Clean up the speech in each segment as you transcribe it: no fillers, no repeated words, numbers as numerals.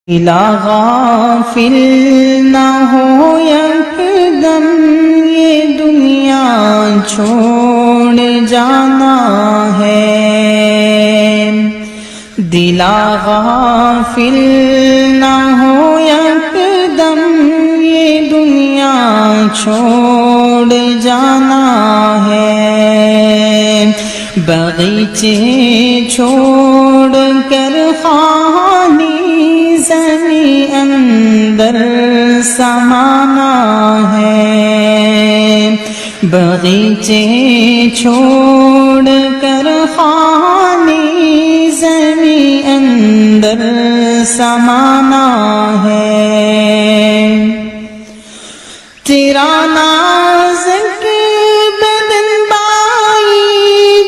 دلا غافل نہ ہو یکدم یہ دنیا چھوڑ جانا ہے، دلا غافل نہ ہو یکدم یہ دنیا چھوڑ جانا ہے، باغیچے چھوڑ کر خانی زمیں اندر سمانا ہے، باغیچے چھوڑ کر خانی زمیں اندر سمانا ہے، تیرا نازک بدن بائی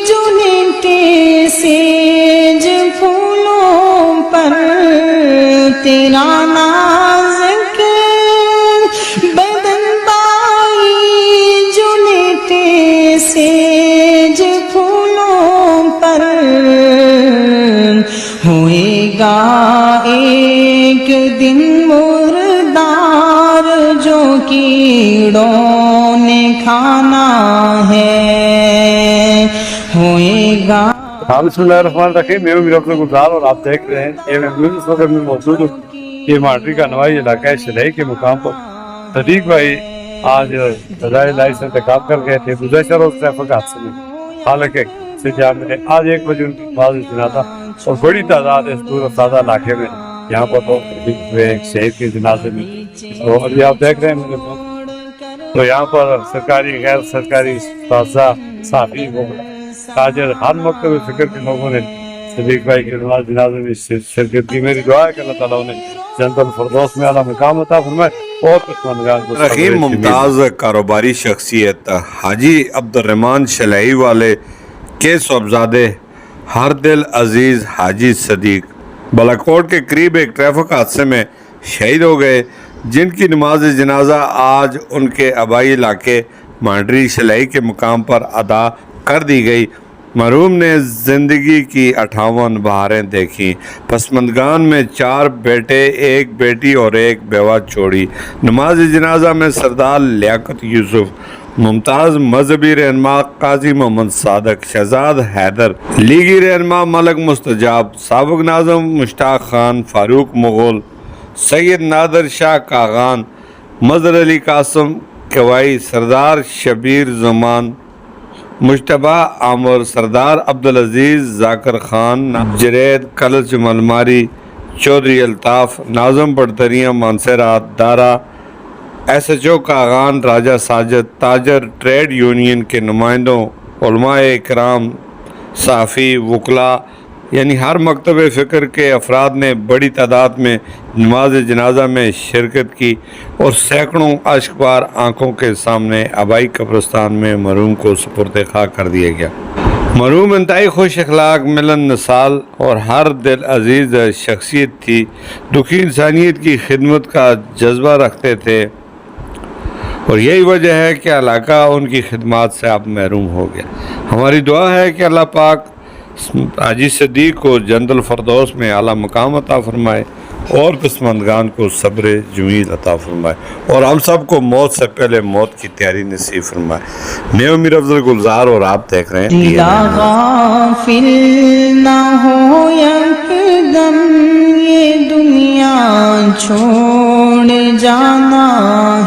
جو لٹے سیج پھولوں پر، تیرا نازک بدن بائی جو لٹے سیج پھولوں پر، ہوئے گا ایک دن مردار جو کیڑوں نے کھانا ہے، ہوئے گا۔ بسم اللہ الرحمن الرحیم۔ میں امیر عبد الگزار اور آپ دیکھ رہے ہیں یہ میں اس وقت میں موجود ہوں یہ مانڈری کا نوائی علاقہ ہے شلئی کے مقام پر۔ صدیق بھائی آج سزائے الہی سے انتخاب کر گئے تھے گزشتہ روز ٹریفک حادثے میں، حالانکہ میں آج 1 بجے ان کی نماز جنازہ اور بڑی تعداد اس دور افتادہ علاقے میں یہاں پر لوگ ہوئے ایک شہید کے جنازے میں۔ تو ابھی آپ دیکھ رہے ہیں میرے تو یہاں پر سرکاری غیر سرکاری اساتذہ صحافی تاجر ہر مکتب فکر کے لوگوں نے صدیق بھائی کے نماز جنازے میں شرکت کی۔ میری دعا ہے کہ اللہ تعالیٰ انہیں جنت الفردوس میں اعلیٰ مقام عطا فرمائے اور پسماندگان کو رحیم ممتاز کاروباری شخصیت حاجی عبدالرحمن شلئی والے کے صاحبزادے ہر دل عزیز حاجی صدیق بالاکوٹ کے قریب ایک ٹریفک حادثے میں شہید ہو گئے، جن کی نماز جنازہ آج ان کے آبائی علاقے مانڈری شلئی کے مقام پر ادا کر دی گئی۔ مرحوم نے زندگی کی 58 بہاریں دیکھیں، پسماندگان میں 4 بیٹے، 1 بیٹی اور 1 بیوہ چھوڑی۔ نماز جنازہ میں سردار لیاقت یوسف، ممتاز مذہبی رہنما قاضی محمد صادق، شہزاد حیدر، لیگی رہنما ملک مستجاب، سابق ناظم مشتاق خان، فاروق مغل، سید نادر شاہ کاغان، مظہر علی قاسم کوائی، سردار شبیر زمان، مجتبہ عامر، سردار عبدالعزیز ذاکر خان، جرید کلچ ملماری، چودھری الطاف، ناظم برطریہ مانسرات دارا، ایس ایچ او کاغان، راجہ ساجد، تاجر ٹریڈ یونین کے نمائندوں، علماء اکرام، صحافی، وکلاء یعنی ہر مکتب فکر کے افراد نے بڑی تعداد میں نماز جنازہ میں شرکت کی اور سینکڑوں اشک بار آنکھوں کے سامنے آبائی قبرستان میں مرحوم کو سپرد خاک کر دیا گیا۔ مرحوم انتہائی خوش اخلاق، ملن نسال اور ہر دل عزیز شخصیت تھی، دکھی انسانیت کی خدمت کا جذبہ رکھتے تھے اور یہی وجہ ہے کہ علاقہ ان کی خدمات سے اب محروم ہو گیا۔ ہماری دعا ہے کہ اللہ پاک حاجی صدیق کو جنت الفردوس میں اعلیٰ مقام عطا فرمائے اور پسماندگان کو صبر جمیل عطا فرمائے اور ہم سب کو موت سے پہلے موت کی تیاری نصیب فرمائے۔ میں امیر افضل گلزار اور آپ دیکھ رہے ہیں دلا غافل نہ ہو یکدم یہ دنیا چھوڑ جانا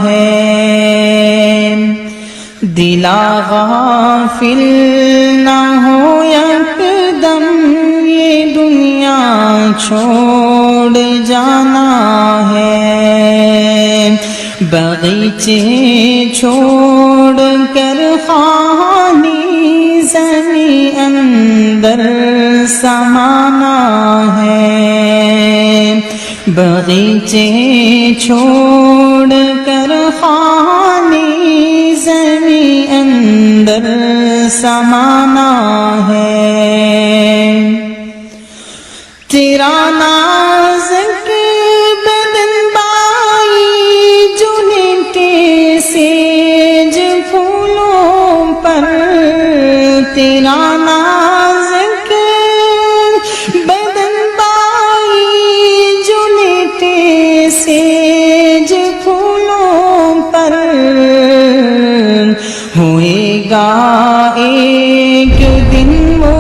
ہے، دلا غافل نہ ہو یکدم یہ دنیا چھوڑ جانا ہے، باغیچے چھوڑ کر خانی زمیں اندر سمانا ہے، باغیچے چھوڑ کر خانی زمیں اندر سمانا ہے، تیرا نازک بدن بائی جو لٹے سیج پھولوں پر، تیرا نازک بدن بائی جو لٹے کے سیج پھولوں پر ہوئے گا ایک دن وہ